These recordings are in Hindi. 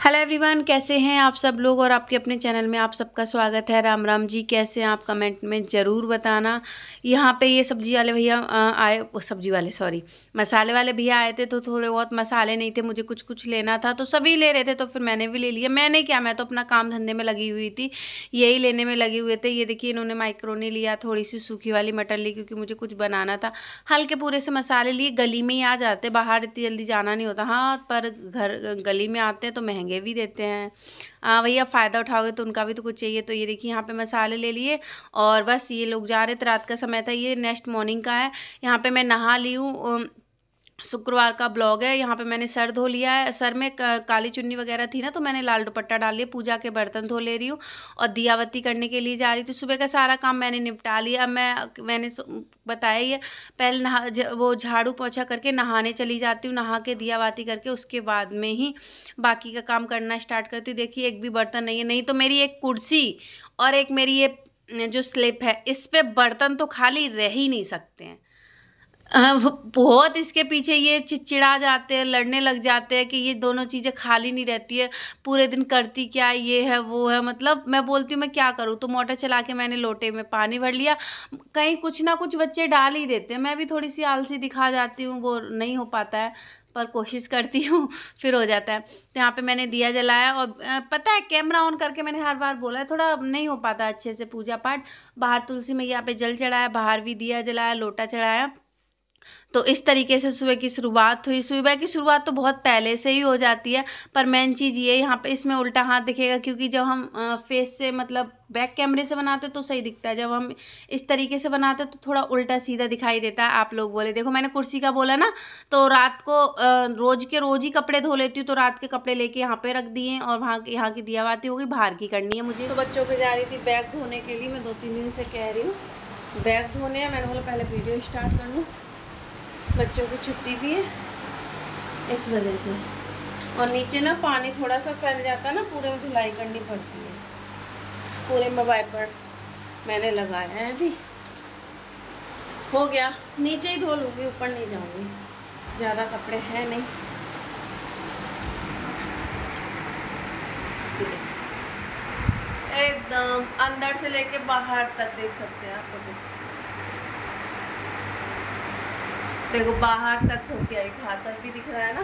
हेलो एवरीवन, कैसे हैं आप सब लोग। और आपके अपने चैनल में आप सबका स्वागत है। राम राम जी। कैसे हैं आप, कमेंट में ज़रूर बताना। यहाँ पे ये सब्जी वाले भैया आए, वो सब्जी वाले सॉरी मसाले वाले भैया आए थे, तो थोड़े बहुत मसाले नहीं थे, मुझे कुछ कुछ लेना था, तो सभी ले रहे थे, तो फिर मैंने भी ले लिया। मैंने क्या, मैं तो अपना काम धंधे में लगी हुई थी, यही लेने में लगे हुए थे। ये देखिए, इन्होंने माइक्रोनी लिया, थोड़ी सी सूखी वाली मटर ली क्योंकि मुझे कुछ बनाना था। हल्के पूरे से मसाले लिए, गली में ही आ जाते, बाहर इतनी जल्दी जाना नहीं होता। हाँ, पर घर गली में आते हैं तो महंगे भी देते हैं। भैया फ़ायदा उठाओगे तो उनका भी तो कुछ चाहिए। तो ये देखिए, यहाँ पे मसाले ले लिए और बस ये लोग जा रहे थे। रात का समय था, ये नेक्स्ट मॉर्निंग का है। यहाँ पे मैं नहा ली हूँ। शुक्रवार का ब्लॉग है। यहाँ पे मैंने सर धो लिया है। सर में काली चुन्नी वगैरह थी ना, तो मैंने लाल दुपट्टा डाल लिया। पूजा के बर्तन धो ले रही हूँ और दियावती करने के लिए जा रही थी। सुबह का सारा काम मैंने निपटा लिया। अब मैंने बताया ही है, पहले वो झाड़ू पोछा करके नहाने चली जाती हूँ। नहा के दियावती करके उसके बाद में ही बाकी का काम करना स्टार्ट करती हूँ। देखिए, एक भी बर्तन नहीं है। नहीं तो मेरी एक कुर्सी और एक मेरी ये जो स्लिप है, इस पे बर्तन तो खाली रह ही नहीं सकते हैं। वो बहुत इसके पीछे ये चिड़चिड़ा जाते हैं, लड़ने लग जाते हैं कि ये दोनों चीज़ें खाली नहीं रहती है। पूरे दिन करती क्या है, ये है वो है। मतलब मैं बोलती हूँ मैं क्या करूँ, तो मोटर चला के मैंने लोटे में पानी भर लिया। कहीं कुछ ना कुछ बच्चे डाल ही देते हैं। मैं भी थोड़ी सी आलसी दिखा जाती हूँ, वो नहीं हो पाता है, पर कोशिश करती हूँ फिर हो जाता है। तो यहाँ पे मैंने दिया जलाया और पता है, कैमरा ऑन करके मैंने हर बार बोला है, थोड़ा नहीं हो पाता अच्छे से पूजा पाठ। बाहर तुलसी मैया पे जल चढ़ाया, बाहर भी दिया जलाया, लोटा चढ़ाया। तो इस तरीके से सुबह की शुरुआत हुई। सुबह की शुरुआत तो बहुत पहले से ही हो जाती है, पर मेन चीज़ ये यहाँ पे इसमें उल्टा हाथ दिखेगा, क्योंकि जब हम फेस से मतलब बैक कैमरे से बनाते तो सही दिखता है, जब हम इस तरीके से बनाते तो थोड़ा उल्टा सीधा दिखाई देता है। आप लोग बोले, देखो मैंने कुर्सी का बोला ना, तो रात को रोज के रोज ही कपड़े धो लेती हूँ, तो रात के कपड़े लेके यहाँ पे रख दिए और यहाँ की दियाबाती हो गई। बाहर की करनी है मुझे। तो बच्चों के जा रही थी बैग धोने के लिए। मैं 2-3 दिन से कह रही हूँ बैग धोने हैं। मैंने बोला पहले वीडियो स्टार्ट कर लूँ, बच्चों की छुट्टी भी है इस वजह से। और नीचे ना पानी थोड़ा सा फैल जाता है ना, पूरे में धुलाई करनी पड़ती है। पूरे में वाइपर मैंने लगाया है, अभी हो गया। नीचे ही धो लूँगी, ऊपर नहीं जाऊँगी, ज़्यादा कपड़े हैं नहीं। एकदम अंदर से लेके बाहर तक देख सकते हैं आप। देखो बाहर तक हो गया, एक हाथ तक भी दिख रहा है ना।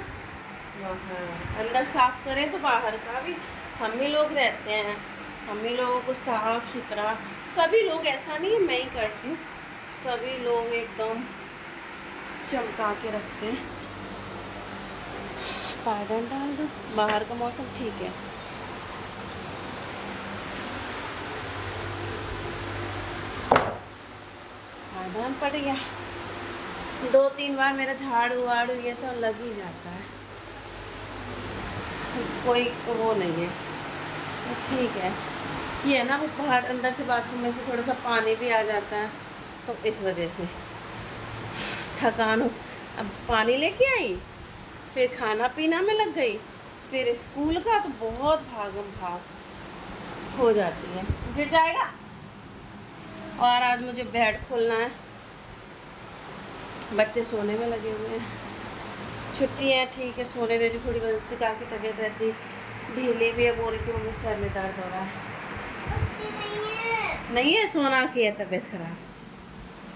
वहाँ अंदर साफ करें तो बाहर का भी। हम ही लोग रहते हैं, हम ही लोगों को साफ सुथरा, सभी लोग, ऐसा नहीं है मैं ही करती हूँ, सभी लोग एकदम चमका के रखते हैं। पायदान डाल दो, बाहर का मौसम ठीक है। पायदान पड़ गया। 2-3 बार मेरा झाड़ू वाड़ू ये सब लग ही जाता है, कोई वो नहीं है, तो ठीक है। ये है ना, वो बाहर अंदर से बाथरूम में से थोड़ा सा पानी भी आ जाता है, तो इस वजह से थकान हो। अब पानी लेके आई, फिर खाना पीना में लग गई, फिर स्कूल का, तो बहुत भागम भाग हो जाती है। गिर जाएगा। और आज मुझे बेड खोलना है, बच्चे सोने में लगे हुए हैं। छुट्टी है, ठीक है, सोने देती थोड़ी। वजह से कहा कि तबीयत ऐसी ढीली भी है, बोल रही थी मम्मी सर में दर्द हो रहा है। नहीं है, सोना की है तबीयत खराब,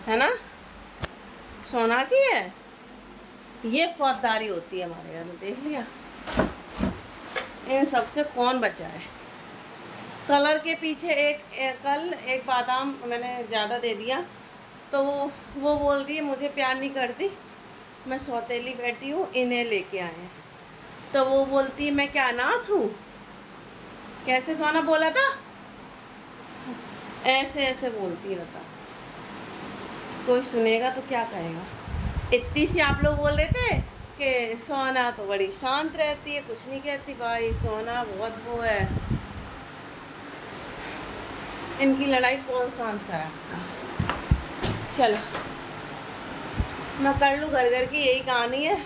है ना, सोना की है। ये फौजदारी होती है हमारे घर में, देख लिया। इन सब से कौन बचा है। कलर के पीछे कल एक बादाम मैंने ज़्यादा दे दिया, तो वो बोल रही है मुझे प्यार नहीं करती, मैं सौतेली बैठी हूँ, इन्हें लेके आए। तो वो बोलती है मैं क्या अनाथ हूँ। कैसे सोना बोला था, ऐसे ऐसे बोलती रहता। कोई सुनेगा तो क्या कहेगा। इतनी सी आप लोग बोल रहे थे कि सोना तो बड़ी शांत रहती है, कुछ नहीं कहती। भाई सोना बहुत वो है, इनकी लड़ाई कौन शांत कराता। चलो मैं कर लूँ, घर घर की यही कहानी है।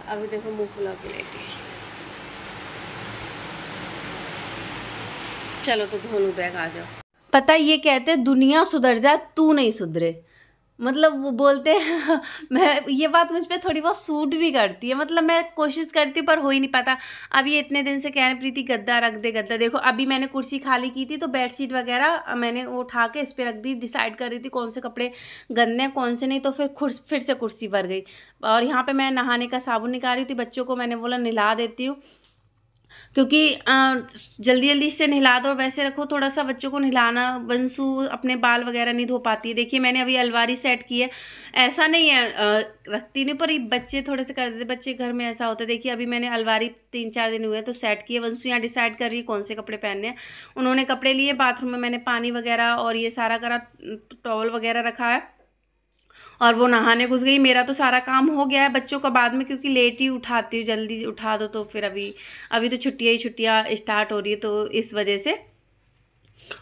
अभी देखो मुँह फुला के लेटी। चलो तो धो लूँ बैग, आ जाओ। पता है ये कहते दुनिया सुधर जाए, तू नहीं सुधरे। मतलब वो बोलते हैं मैं ये बात मुझ पे थोड़ी बहुत सूट भी करती है, मतलब मैं कोशिश करती हूँ पर हो ही नहीं पाता। अब ये इतने दिन से कह रहे प्रीति गद्दा रख दे गद्दा, देखो अभी मैंने कुर्सी खाली की थी तो बेडशीट वगैरह मैंने वो उठा के इस पे रख दी, डिसाइड कर रही थी कौन से कपड़े गंदे हैं कौन से नहीं, तो फिर से कुर्सी भर गई। और यहाँ पे मैं नहाने का साबुन निकाल रही थी, बच्चों को मैंने बोला नहला देती हूँ, क्योंकि जल्दी जल्दी से नहला दो और वैसे रखो, थोड़ा सा बच्चों को नहलाना, बंसू अपने बाल वगैरह नहीं धो पाती है। देखिए मैंने अभी अलमारी सेट की है, ऐसा नहीं है रखती नहीं, पर ये बच्चे थोड़े से कर देते, बच्चे घर में ऐसा होता है। देखिए अभी मैंने अलमारी 3-4 दिन हुए तो सेट की है, बंसू यहाँ डिसाइड कर रही है कौन से कपड़े पहनने हैं। उन्होंने कपड़े लिए, बाथरूम में मैंने पानी वगैरह और ये सारा करा, टॉवल वगैरह रखा है और वो नहाने घुस गई। मेरा तो सारा काम हो गया है, बच्चों का बाद में, क्योंकि लेट ही उठाती हूँ, जल्दी उठा दो तो फिर अभी अभी तो छुट्टियाँ ही छुट्टियाँ स्टार्ट हो रही है तो इस वजह से।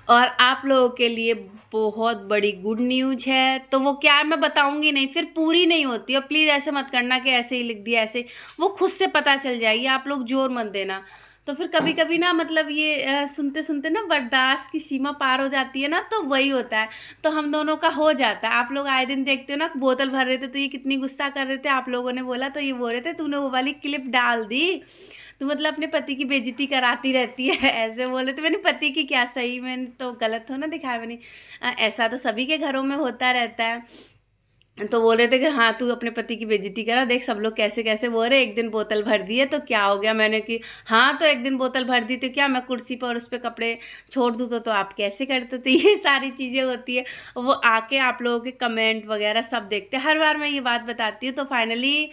और आप लोगों के लिए बहुत बड़ी गुड न्यूज है, तो वो क्या है मैं बताऊंगी नहीं, फिर पूरी नहीं होती। और प्लीज़ ऐसे मत करना कि ऐसे ही लिख दिया, ऐसे वो खुद से पता चल जाएगी, आप लोग जोर मत देना। तो फिर कभी कभी ना मतलब ये सुनते सुनते ना बर्दाश्त की सीमा पार हो जाती है ना, तो वही होता है। तो हम दोनों का हो जाता है, आप लोग आए दिन देखते हो ना, बोतल भर रहे थे तो ये कितनी गुस्सा कर रहे थे, आप लोगों ने बोला तो ये बोल रहे थे तूने वो वाली क्लिप डाल दी, तो मतलब अपने पति की बेइज्जती कराती रहती है ऐसे बोले। तो मैंने पति की क्या, सही मैंने तो गलत हो ना दिखाया मैंने। ऐसा तो सभी के घरों में होता रहता है। तो बोल रहे थे कि हाँ तू अपने पति की बेइज्जती करा, देख सब लोग कैसे कैसे बोल रहे, एक दिन बोतल भर दी है तो क्या हो गया। मैंने कि हाँ तो एक दिन बोतल भर दी तो क्या मैं कुर्सी पर उस पर कपड़े छोड़ दूँ तो आप कैसे करते। तो ये सारी चीज़ें होती है, वो आके आप लोगों के कमेंट वगैरह सब देखते हैं, हर बार मैं ये बात बताती हूँ। तो फाइनली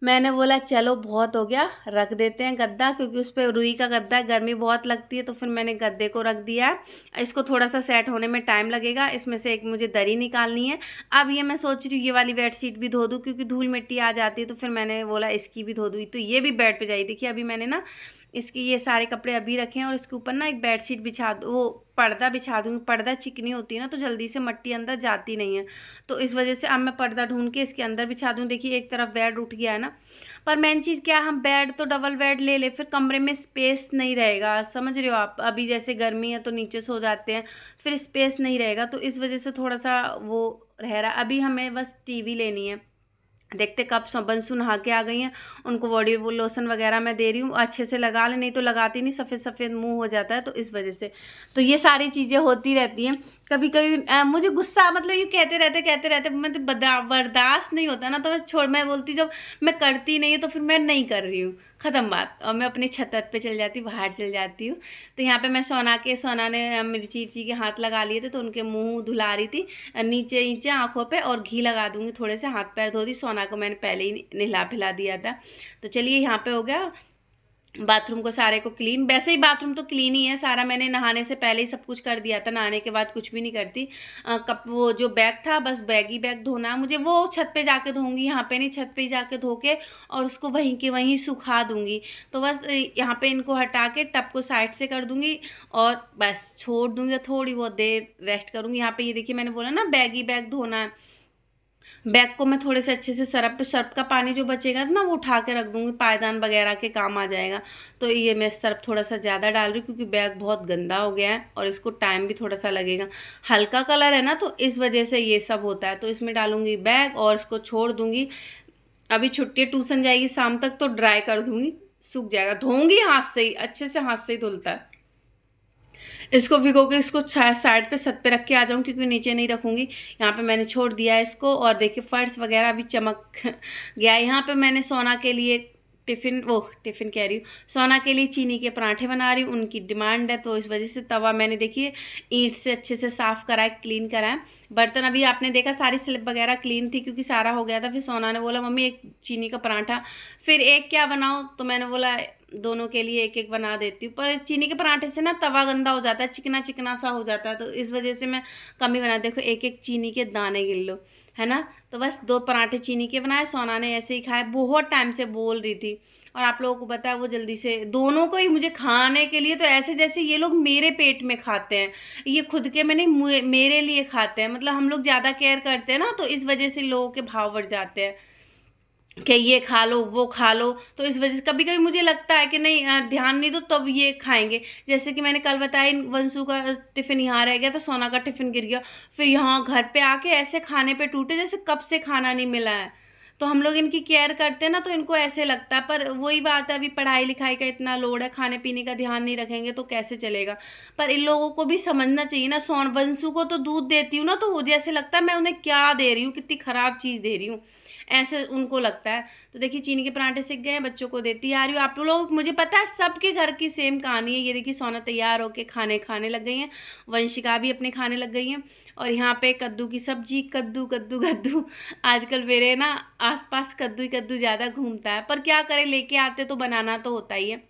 मैंने बोला चलो बहुत हो गया, रख देते हैं गद्दा, क्योंकि उस पर रुई का गद्दा है, गर्मी बहुत लगती है, तो फिर मैंने गद्दे को रख दिया है। इसको थोड़ा सा सेट होने में टाइम लगेगा, इसमें से एक मुझे दरी निकालनी है। अब ये मैं सोच रही हूँ ये वाली बेडशीट भी धो दूँ, क्योंकि धूल मिट्टी आ जाती है, तो फिर मैंने बोला इसकी भी धो दूँ, तो ये भी बेड पे जाइए। देखिए अभी मैंने ना इसकी ये सारे कपड़े अभी रखे हैं और इसके ऊपर ना एक बेडशीट बिछा वो पर्दा बिछा दूँगी। पर्दा चिकनी होती है ना तो जल्दी से मट्टी अंदर जाती नहीं है, तो इस वजह से अब मैं पर्दा ढूंढ के इसके अंदर बिछा दूँ। देखिए एक तरफ बेड उठ गया है ना, पर मेन चीज़ क्या, हम बेड तो डबल बेड ले ले, फिर कमरे में स्पेस नहीं रहेगा, समझ रहे हो आप। अभी जैसे गर्मी है तो नीचे सो जाते हैं, फिर स्पेस नहीं रहेगा, तो इस वजह से थोड़ा सा वो रह रहा। अभी हमें बस टीवी लेनी है, देखते कब बंसू नहा के आ गई हैं, उनको बॉडी वो लोशन वगैरह मैं दे रही हूँ, अच्छे से लगा ले, नहीं तो लगाती नहीं, सफ़ेद सफ़ेद मुंह हो जाता है, तो इस वजह से। तो ये सारी चीज़ें होती रहती हैं। कभी कभी मुझे गुस्सा, मतलब ये कहते रहते मतलब बर्दाश्त नहीं होता ना, तो मैं बोलती जब मैं करती नहीं हूँ तो फिर मैं नहीं कर रही हूँ, ख़त्म बात। और मैं अपनी छत पे चल जाती हूँ, बाहर चल जाती हूँ। तो यहाँ पे मैं सोना ने मिर्ची इर्ची के हाथ लगा लिए थे, तो उनके मुंह धुला रही थी, नीचे नीचे आँखों पे, और घी लगा दूंगी थोड़े से, हाथ पैर धो दी। सोना को मैंने पहले ही नहला फिला दिया था। तो चलिए यहाँ पे हो गया बाथरूम को सारे को क्लीन। वैसे ही बाथरूम तो क्लीन ही है सारा, मैंने नहाने से पहले ही सब कुछ कर दिया था, नहाने के बाद कुछ भी नहीं करती। कप वो जो बैग था, बस बैग ही बैग धोना है मुझे, वो छत पे जाके धोऊंगी, यहाँ पे नहीं, छत पे ही जाके धो के और उसको वहीं के वहीं सुखा दूंगी। तो बस यहाँ पे इनको हटा के टब को साइड से कर दूंगी और बस छोड़ दूंगी, थोड़ी बहुत देर रेस्ट करूंगी। यहाँ पे ये देखिए मैंने बोला ना बैग ही बैग धोना है, बैग को मैं थोड़े से अच्छे से सर्फ का पानी जो बचेगा ना वो उठा के रख दूंगी, पायदान वगैरह के काम आ जाएगा। तो ये मैं सर्फ थोड़ा सा ज़्यादा डाल रही हूँ, क्योंकि बैग बहुत गंदा हो गया है और इसको टाइम भी थोड़ा सा लगेगा। हल्का कलर है ना तो इस वजह से ये सब होता है। तो इसमें डालूंगी बैग और इसको छोड़ दूंगी। अभी छुट्टी, ट्यूशन जाएगी शाम तक, तो ड्राई कर दूंगी, सूख जाएगा। धोऊंगी हाथ से ही, अच्छे से हाथ से ही धुलता है। इसको भिगो के इसको साइड पे छत पे रख के आ जाऊँ, क्योंकि नीचे नहीं रखूँगी। यहाँ पे मैंने छोड़ दिया है इसको, और देखिए फर्श वगैरह भी चमक गया। यहाँ पे मैंने सोना के लिए टिफ़िन कह रही हूँ, सोना के लिए चीनी के पराठे बना रही हूँ, उनकी डिमांड है, तो इस वजह से तवा मैंने देखिए ईंट से अच्छे से साफ़ करा है, क्लीन करा है। बर्तन अभी आपने देखा सारी स्लिप वगैरह क्लीन थी, क्योंकि सारा हो गया था। फिर सोना ने बोला मम्मी एक चीनी का पराठा, फिर एक क्या बनाऊँ, तो मैंने बोला दोनों के लिए एक एक बना देती हूँ। पर चीनी के पराठे से ना तवा गंदा हो जाता है, चिकना चिकना सा हो जाता है, तो इस वजह से मैं कम ही बना। देखो एक एक चीनी के दाने गिन लो, है ना। तो बस 2 पराठे चीनी के बनाए, सोना ने ऐसे ही खाए, बहुत टाइम से बोल रही थी। और आप लोगों को पता है वो जल्दी से दोनों को ही मुझे खाने के लिए, तो ऐसे जैसे ये लोग मेरे पेट में खाते हैं, ये खुद के में नहीं मेरे लिए खाते हैं। मतलब हम लोग ज़्यादा केयर करते हैं ना, तो इस वजह से लोगों के भाव बढ़ जाते हैं। कि ये खा लो वो खा लो। तो इस वजह से कभी कभी मुझे लगता है कि नहीं ध्यान नहीं दो तब ये खाएंगे। जैसे कि मैंने कल बताया, वंशु का टिफ़िन यहाँ रह गया तो सोना का टिफ़िन गिर गया, फिर यहाँ घर पे आके ऐसे खाने पे टूटे जैसे कब से खाना नहीं मिला है। तो हम लोग इनकी केयर करते हैं ना, तो इनको ऐसे लगता है। पर वही बात है, अभी पढ़ाई लिखाई का इतना लोड है, खाने पीने का ध्यान नहीं रखेंगे तो कैसे चलेगा। पर इन लोगों को भी समझना चाहिए ना। सोन वंशु को तो दूध देती हूँ ना, तो मुझे ऐसे लगता है मैं उन्हें क्या दे रही हूँ, कितनी ख़राब चीज़ दे रही हूँ, ऐसे उनको लगता है। तो देखिए चीनी के पराठे सीख गए हैं, बच्चों को देती आ रही हूँ। आप लोग, मुझे पता है सबके घर की सेम कहानी है। ये देखिए सोना तैयार होके खाने खाने लग गई हैं, वंशिका भी अपने खाने लग गई हैं। और यहाँ पे कद्दू की सब्जी, कद्दू कद्दू कद्दू। आजकल मेरे ना आसपास कद्दू ही कद्दू ज़्यादा घूमता है, पर क्या करें, लेके आते तो बनाना तो होता ही है।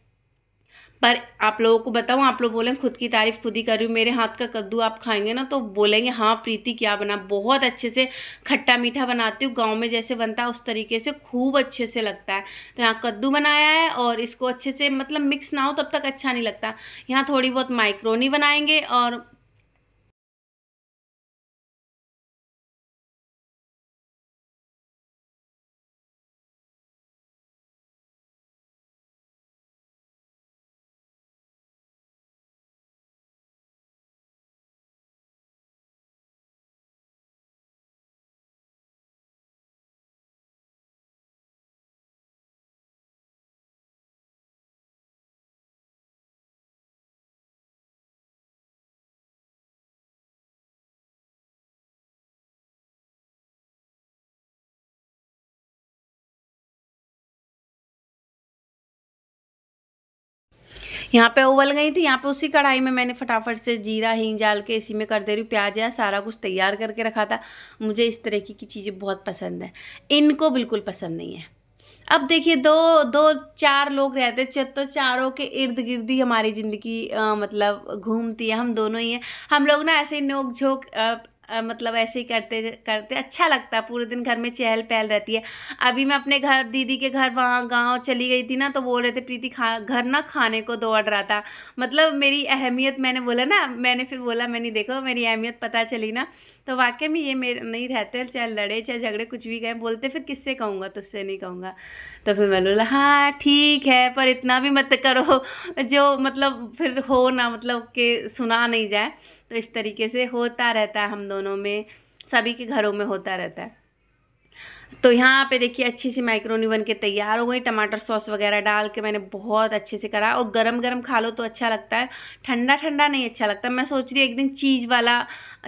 पर आप लोगों को बताऊं, आप लोग बोलें खुद की तारीफ खुद ही कर रही हूँ। मेरे हाथ का कद्दू आप खाएंगे ना तो बोलेंगे हाँ प्रीति क्या बना, बहुत अच्छे से खट्टा मीठा बनाती हूँ, गांव में जैसे बनता है उस तरीके से खूब अच्छे से लगता है। तो यहाँ कद्दू बनाया है और इसको अच्छे से मतलब मिक्स ना हो तब तक अच्छा नहीं लगता। यहाँ थोड़ी बहुत माइक्रोनी बनाएंगे और यहाँ पे उबल गई थी। यहाँ पे उसी कढ़ाई में मैंने फटाफट से जीरा हींग डाल के इसी में कर दे रही हूँ। प्याज है, सारा कुछ तैयार करके रखा था। मुझे इस तरह की चीज़ें बहुत पसंद है, इनको बिल्कुल पसंद नहीं है। अब देखिए दो दो चार लोग रहते तो चारों के इर्द गिर्द ही हमारी ज़िंदगी मतलब घूमती है, हम दोनों ही हैं। हम लोग ना ऐसे ही नोक झोंक मतलब ऐसे ही करते करते अच्छा लगता है, पूरे दिन घर में चहल पहल रहती है। अभी मैं अपने घर दीदी के घर वहाँ गांव चली गई थी ना, तो बोल रहे थे प्रीति खा घर ना खाने को दौड़ रहा था। मतलब मेरी अहमियत, मैंने बोला ना, मैंने फिर बोला मैंने देखो मेरी अहमियत पता चली ना। तो वाकई में ये मेरे नहीं रहते, चाहे लड़े चाहे झगड़े कुछ भी कहें, बोलते फिर किससे कहूँगा, तुझसे नहीं कहूँगा। तो फिर मैंने बोला हाँ ठीक है, पर इतना भी मत करो जो मतलब फिर हो ना, मतलब कि सुना नहीं जाए। तो इस तरीके से होता रहता है, हम दोनों में, सभी के घरों में होता रहता है। तो यहाँ पे देखिए अच्छी सी मैक्रोनी बन के तैयार हो गई। टमाटर सॉस वगैरह डाल के मैंने बहुत अच्छे से करा। और गरम गरम खा लो तो अच्छा लगता है, ठंडा ठंडा नहीं अच्छा लगता। मैं सोच रही हूँ एक दिन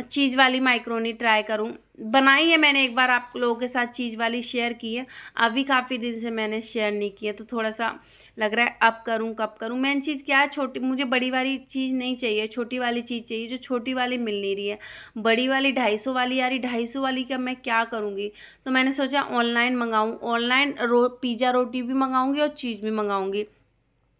चीज़ वाली मैक्रोनी ट्राई करूँ। बनाई है मैंने एक बार, आप लोगों के साथ चीज़ वाली शेयर की है। अभी काफ़ी दिन से मैंने शेयर नहीं की है, तो थोड़ा सा लग रहा है अब करूँ कब करूँ। मेन चीज़ क्या है, छोटी, मुझे बड़ी वाली चीज़ नहीं चाहिए, छोटी वाली चीज़ चाहिए। जो छोटी वाली मिल नहीं रही है, बड़ी वाली 250 वाली आ रही, 250 वाली का मैं क्या करूँगी। तो मैंने सोचा ऑनलाइन मंगाऊँ, ऑनलाइन पिज़्ज़ा रोटी भी मंगाऊँगी और चीज़ भी मंगाऊँगी।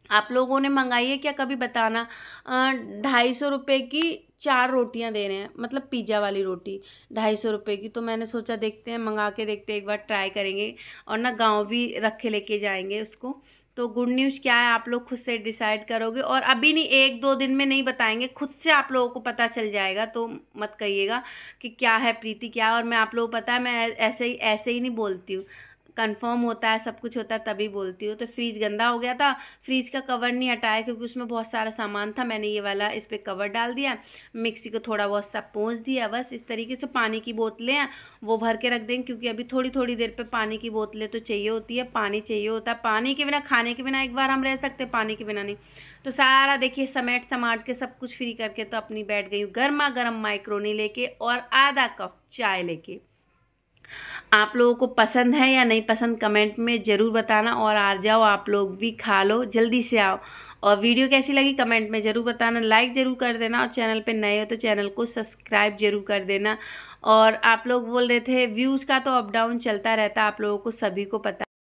आप लोगों ने मंगाई है क्या कभी, बताना। 250 रुपये की 4 रोटियां दे रहे हैं, मतलब पिज़्ज़ा वाली रोटी 250 रुपये की। तो मैंने सोचा देखते हैं, मंगा के देखते हैं, एक बार ट्राई करेंगे। और ना गाँव भी रख के लेके जाएंगे उसको। तो गुड न्यूज़ क्या है, आप लोग खुद से डिसाइड करोगे। और अभी नहीं, 1-2 दिन में नहीं बताएंगे, खुद से आप लोगों को पता चल जाएगा। तो मत कहिएगा कि क्या है प्रीति क्या। और मैं, आप लोगों को पता है मैं ऐसे ही नहीं बोलती हूँ, कंफर्म होता है सब कुछ होता है तभी बोलती हूँ। तो फ्रीज गंदा हो गया था, फ्रीज का कवर नहीं हटाया क्योंकि उसमें बहुत सारा सामान था। मैंने ये वाला इस पर कवर डाल दिया, मिक्सी को थोड़ा बहुत सा पोंछ दिया, बस इस तरीके से। पानी की बोतलें हैं वो भर के रख देंगे, क्योंकि अभी थोड़ी थोड़ी देर पे पानी की बोतलें तो चाहिए होती है, पानी चाहिए होता है। पानी के बिना, खाने के बिना एक बार हम रह सकते, पानी के बिना नहीं। तो सारा देखिए समेट समाट के सब कुछ फ्री करके तो अपनी बैठ गई हूँ गर्मा गर्म माइक्रोनी लेके और आधा कप चाय लेके। आप लोगों को पसंद है या नहीं पसंद, कमेंट में ज़रूर बताना। और आ जाओ आप लोग भी खा लो, जल्दी से आओ। और वीडियो कैसी लगी कमेंट में ज़रूर बताना, लाइक ज़रूर कर देना। और चैनल पे नए हो तो चैनल को सब्सक्राइब ज़रूर कर देना। और आप लोग बोल रहे थे व्यूज़ का तो अप डाउन चलता रहता है, आप लोगों को सभी को पता